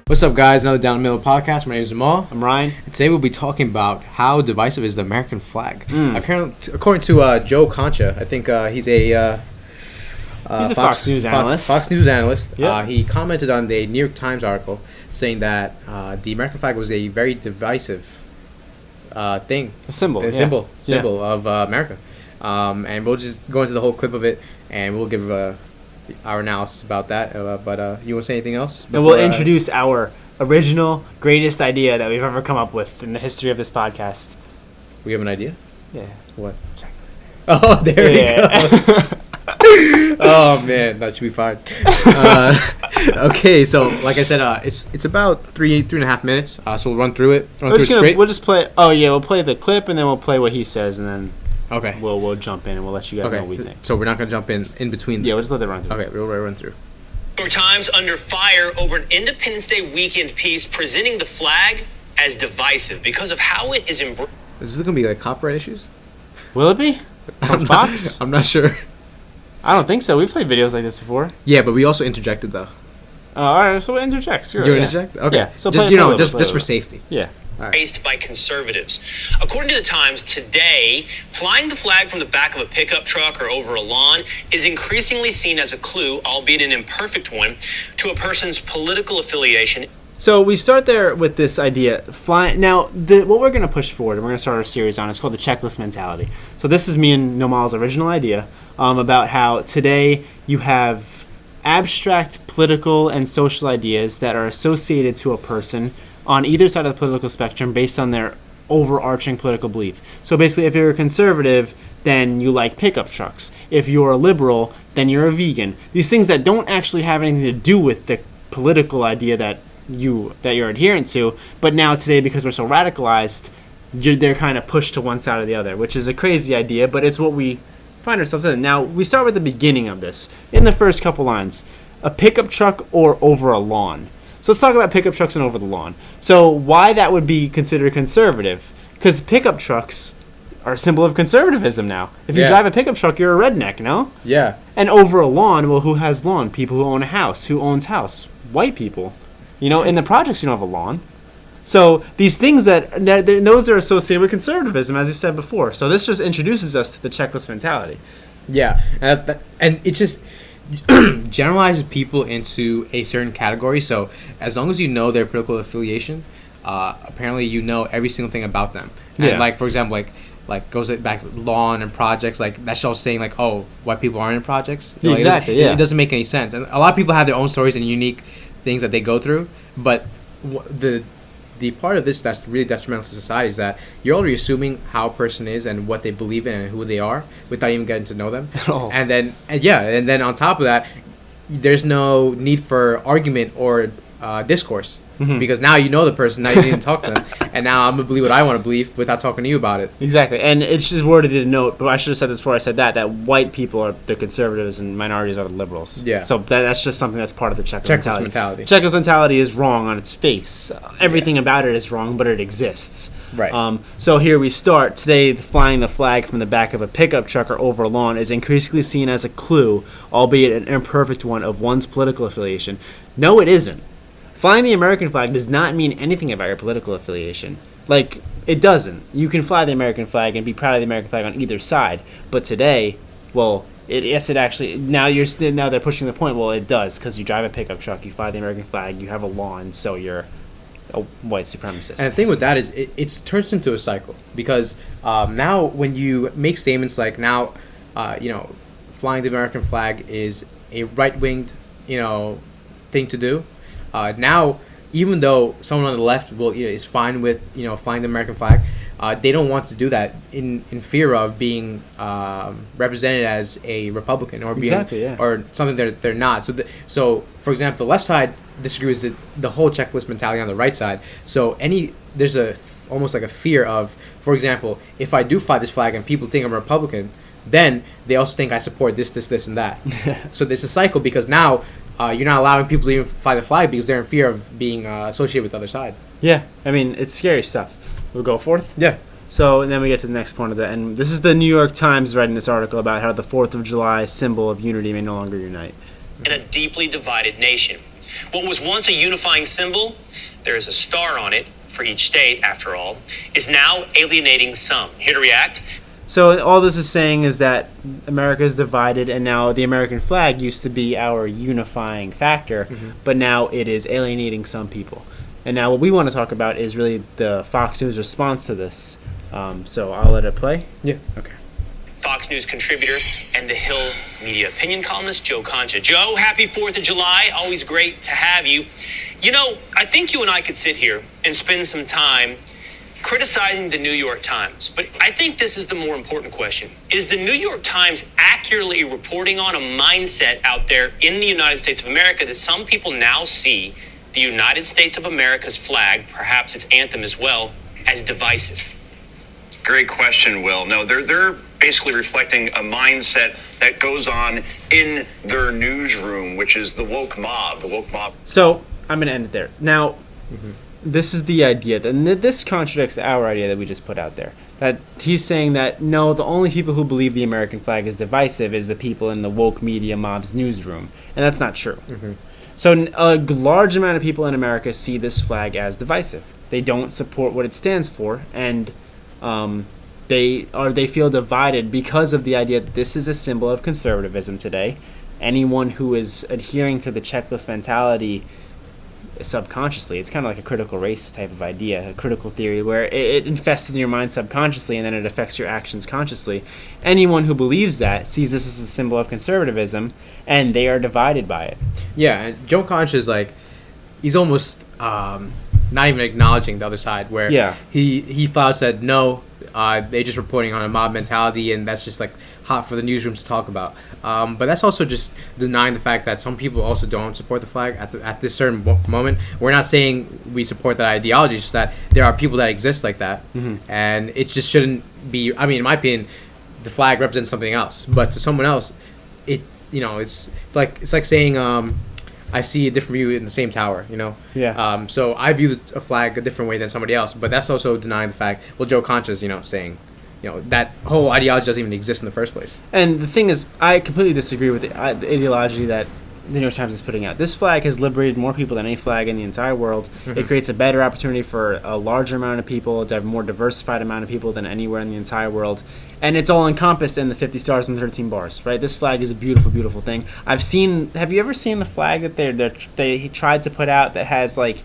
What's up, guys? Another Down the Middle podcast. My name is Nomal. I'm Ryan. And today we'll be talking about how divisive is the American flag. According to Joe Koncha, I think he's a Fox News analyst. Fox News analyst. Yeah. He commented on the New York Times article saying that the American flag was a very divisive thing. A symbol. Symbol of America. And we'll just go into the whole clip of it, and we'll give our analysis about that. But you want to say anything else? And we'll introduce our original, greatest idea that we've ever come up with in the history of this podcast. We have an idea? Yeah. What? Oh, there we go. Oh, man. That should be fine. Okay, so like I said, it's about three and a half minutes. So we'll run through it. We'll just play. Oh, yeah. We'll play the clip, and then we'll play what he says, and then... Okay. We'll jump in and we'll let you guys know what we think. So we're not going to jump in between. Yeah, we'll just let it run through. Okay, we'll run through. New York Times under fire over an Independence Day weekend piece presenting the flag as divisive because of how it is embraced. Is this going to be like copyright issues? Will it be? From Fox? I'm not sure. I don't think so. We've played videos like this before. Yeah, but we also interjected though. All right, so we'll interject. Sure. You interject? Okay. Yeah. So just for safety. Yeah. Right. By conservatives. According to the Times, today, flying the flag from the back of a pickup truck or over a lawn is increasingly seen as a clue, albeit an imperfect one, to a person's political affiliation. So we start there with this idea. Now, what we're going to push forward, and we're going to start our series on, is called the checklist mentality. So this is me and Nomal's original idea about how today you have abstract political and social ideas that are associated to a person on either side of the political spectrum based on their overarching political belief. So basically, if you're a conservative, then you like pickup trucks. If you're a liberal, then you're a vegan. These things that don't actually have anything to do with the political idea that you're adherent to, but now today, because we're so radicalized, they're kind of pushed to one side or the other, which is a crazy idea, but it's what we find ourselves in. Now, we start with the beginning of this. In the first couple lines, a pickup truck or over a lawn. So let's talk about pickup trucks and over the lawn. So why that would be considered conservative? Because pickup trucks are a symbol of conservatism now. If you drive a pickup truck, you're a redneck, no? Yeah. And over a lawn, well, who has lawn? People who own a house. Who owns house? White people. You know, in the projects, you don't have a lawn. So these things those are associated with conservatism, as I said before. So this just introduces us to the checklist mentality. Yeah, and it just generalizes people into a certain category. So as long as you know their political affiliation, apparently you know every single thing about them. And like, for example, like goes back to lawn and projects, like that's all saying like, oh, white people aren't in projects. You know, exactly. It doesn't make any sense. And a lot of people have their own stories and unique things that they go through, but the part of this that's really detrimental to society is that you're already assuming how a person is and what they believe in and who they are without even getting to know them. Oh. And then on top of that, there's no need for argument or discourse. Mm-hmm. Because now you know the person, now you need to talk to them, and now I'm going to believe what I want to believe without talking to you about it. Exactly, and it's just worthy to note, but I should have said this before I said that white people are the conservatives and minorities are the liberals. Yeah. So that's just something that's part of the checklist mentality. Checklist mentality is wrong on its face. Everything about it is wrong, but it exists. Right. So here we start. Today, flying the flag from the back of a pickup truck or over a lawn is increasingly seen as a clue, albeit an imperfect one, of one's political affiliation. No, it isn't. Flying the American flag does not mean anything about your political affiliation. Like, it doesn't. You can fly the American flag and be proud of the American flag on either side. But today, well, it actually, now they're pushing the point, well, it does, because you drive a pickup truck, you fly the American flag, you have a lawn, so you're a white supremacist. And the thing with that is it turns into a cycle. Because now when you make statements like now, flying the American flag is a right-winged, thing to do, now, even though someone on the left is fine with flying the American flag, they don't want to do that in fear of being represented as a Republican or being or something they're not. So for example, the left side disagrees with the whole checklist mentality on the right side. So there's almost like a fear of, for example, if I do fly this flag and people think I'm a Republican, then they also think I support this, and that. So there's a cycle because now. You're not allowing people to even fly the flag because they're in fear of being associated with the other side. Yeah, I mean, it's scary stuff. We'll go forth? Yeah. So, and then we get to the next point of that. And this is the New York Times writing this article about how the 4th of July symbol of unity may no longer unite. In a deeply divided nation. What was once a unifying symbol, there is a star on it for each state, after all, is now alienating some. Here to react. So all this is saying is that America is divided, and now the American flag used to be our unifying factor, but now it is alienating some people. And now what we want to talk about is really the Fox News response to this. So I'll let it play. Yeah. Okay. Fox News contributor and the Hill media opinion columnist, Joe Koncha. Joe, happy 4th of July. Always great to have you. You know, I think you and I could sit here and spend some time criticizing the New York Times, but I think this is the more important question. Is the New York Times accurately reporting on a mindset out there in the United States of America that some people now see the United States of America's flag, perhaps its anthem as well, as divisive? Great question, Will. No, they're basically reflecting a mindset that goes on in their newsroom, which is the woke mob. So I'm going to end it there. Now, this is the idea, and this contradicts our idea that we just put out there. That he's saying that, no, the only people who believe the American flag is divisive is the people in the woke media mob's newsroom. And that's not true. So a large amount of people in America see this flag as divisive. They don't support what it stands for, and they feel divided because of the idea that this is a symbol of conservatism today. Anyone who is adhering to the checklist mentality subconsciously, it's kind of like a critical race type of idea, a critical theory, where it infests in your mind subconsciously and then it affects your actions consciously. Anyone who believes that sees this as a symbol of conservatism, and they are divided by it. Yeah, and Joe Koncha is like, he's almost not even acknowledging the other side, where he flat out said, no, they're just reporting on a mob mentality, and that's just like hot for the newsrooms to talk about. But that's also just denying the fact that some people also don't support the flag at this certain moment. We're not saying we support that ideology, it's just that there are people that exist like that, and it just shouldn't be. I mean, in my opinion, the flag represents something else, but to someone else, it's like saying I see a different view in the same tower, Yeah. So I view a flag a different way than somebody else, but that's also denying the fact. Well, Joe Concha's, saying, that whole ideology doesn't even exist in the first place. And the thing is, I completely disagree with the ideology that the New York Times is putting out. This flag has liberated more people than any flag in the entire world. It creates a better opportunity for a larger amount of people, to have a more diversified amount of people than anywhere in the entire world. And it's all encompassed in the 50 stars and 13 bars, right? This flag is a beautiful, beautiful thing. Have you ever seen the flag that they tried to put out that has like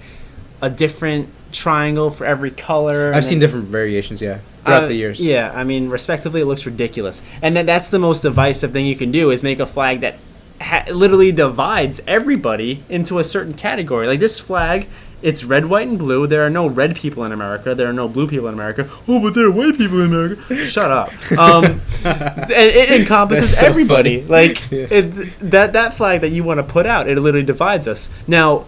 a different triangle for every color? I've seen different variations, throughout the years. Yeah, I mean, respectively, it looks ridiculous. And that's the most divisive thing you can do, is make a flag that literally divides everybody into a certain category. Like this flag, it's red, white, and blue. There are no red people in America. There are no blue people in America. Oh, but there are white people in America. Shut up. It encompasses so everybody. Funny. Like that flag that you want to put out, it literally divides us. Now,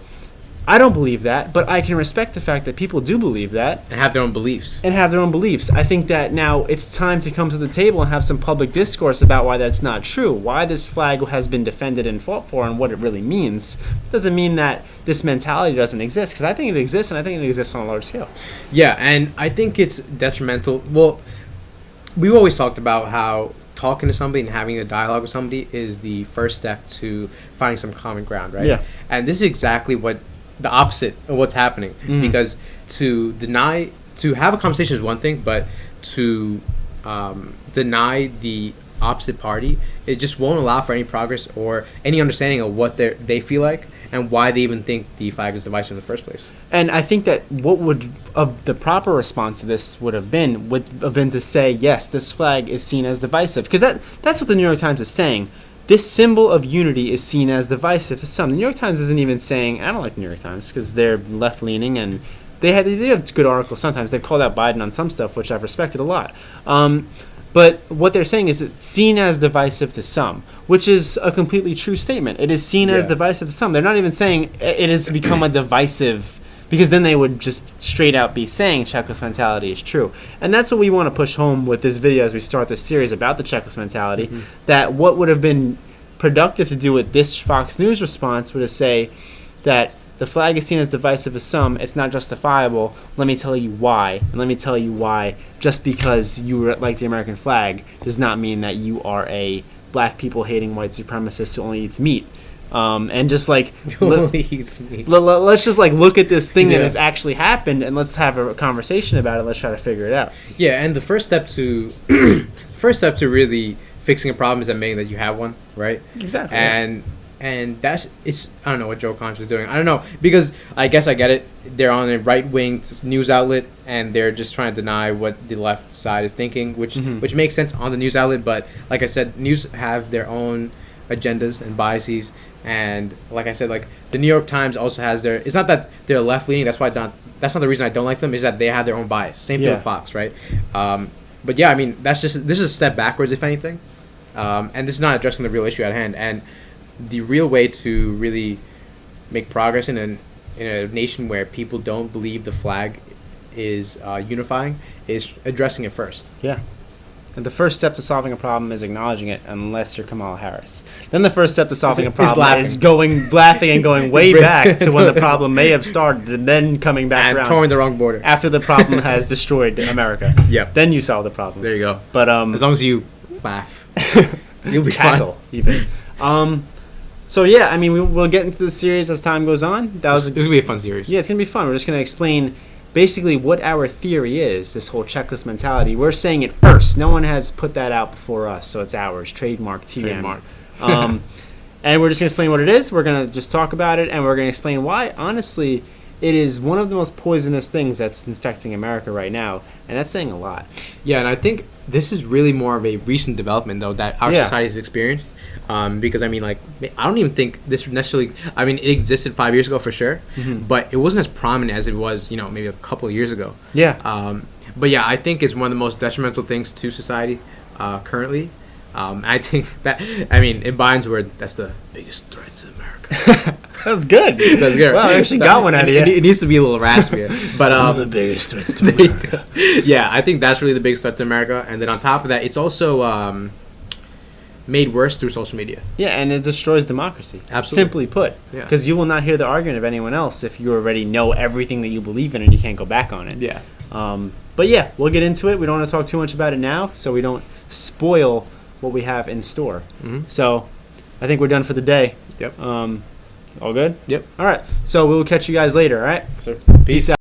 I don't believe that, but I can respect the fact that people do believe that. And have their own beliefs. I think that now it's time to come to the table and have some public discourse about why that's not true, why this flag has been defended and fought for, and what it really means. It doesn't mean that this mentality doesn't exist, because I think it exists, and I think it exists on a large scale. Yeah, and I think it's detrimental. Well, we've always talked about how talking to somebody and having a dialogue with somebody is the first step to finding some common ground, right? Yeah. And this is exactly the opposite of what's happening, because to have a conversation is one thing, but to deny the opposite party, it just won't allow for any progress or any understanding of what they feel like and why they even think the flag is divisive in the first place. And I think that what would the proper response to this would have been to say, yes, this flag is seen as divisive, because that's what the New York Times is saying. This symbol of unity is seen as divisive to some. The New York Times isn't even saying, I don't like the New York Times because they're left-leaning, and they have good articles sometimes. They've called out Biden on some stuff, which I've respected a lot. But what they're saying is it's seen as divisive to some, which is a completely true statement. It is seen as divisive to some. They're not even saying it has become a divisive, because then they would just straight out be saying checklist mentality is true. And that's what we want to push home with this video as we start this series about the checklist mentality, that what would have been productive to do with this Fox News response would have say that the flag is seen as divisive to some, it's not justifiable, let me tell you why. And let me tell you why just because you like the American flag does not mean that you are a black people hating white supremacist who only eats meat. and just like Please me. let's just like look at this thing that Yeah. has actually happened, and let's have a conversation about it. Let's try to figure it out. Yeah, and the first step to really fixing a problem is admitting that you have one, right? Exactly. And that's it's I don't know what Joe Concha is doing. I don't know because I guess I get it. They're on a right wing news outlet and they're just trying to deny what the left side is thinking, which makes sense on the news outlet. But like I said, news have their own agendas and biases. And like I said, like the New York Times also has their. It's not that they're left leaning. That's not the reason I don't like them. Is that they have their own bias. Same thing with Fox, right? But yeah, I mean this is a step backwards if anything, and this is not addressing the real issue at hand. And the real way to really make progress in a nation where people don't believe the flag is unifying is addressing it first. Yeah. And the first step to solving a problem is acknowledging it, unless you're Kamala Harris. Then the first step to solving a problem is laughing and going way back to when the problem may have started, and then coming back And around towing the wrong border. after the problem has destroyed America. Yep. Then you solve the problem. There you go. But As long as you laugh, you'll be cackle fine. even. So yeah, I mean, we'll get into the series as time goes on. It's gonna be a fun series. Yeah, it's going to be fun. We're just going to explain basically what our theory is, this whole checklist mentality. We're saying it first. No one has put that out before us, so it's ours. Trademark TM. Trademark. And we're just going to explain what it is. We're going to just talk about it, and we're going to explain why, honestly, it is one of the most poisonous things that's infecting America right now, and that's saying a lot. Yeah, and I think this is really more of a recent development, though, that our society has experienced. Because, I mean, like, I don't even think this necessarily... I mean, it existed 5 years ago for sure, but it wasn't as prominent as it was, maybe a couple of years ago. Yeah. But, yeah, I think it's one of the most detrimental things to society currently. I think that... I mean, in Biden's word, that's the biggest threat to America. That's good. That's good. Well, I actually got one out of you. It needs to be a little raspier. But the biggest threats to America. yeah, I think that's really the biggest threat to America. And then on top of that, it's also made worse through social media. Yeah, and it destroys democracy. Absolutely. Simply put. Yeah. Because you will not hear the argument of anyone else if you already know everything that you believe in and you can't go back on it. Yeah. But yeah, we'll get into it. We don't want to talk too much about it now, so we don't spoil what we have in store. So I think we're done for the day. Yep. All good? Yep. All right. So we will catch you guys later, all right? So, Peace out.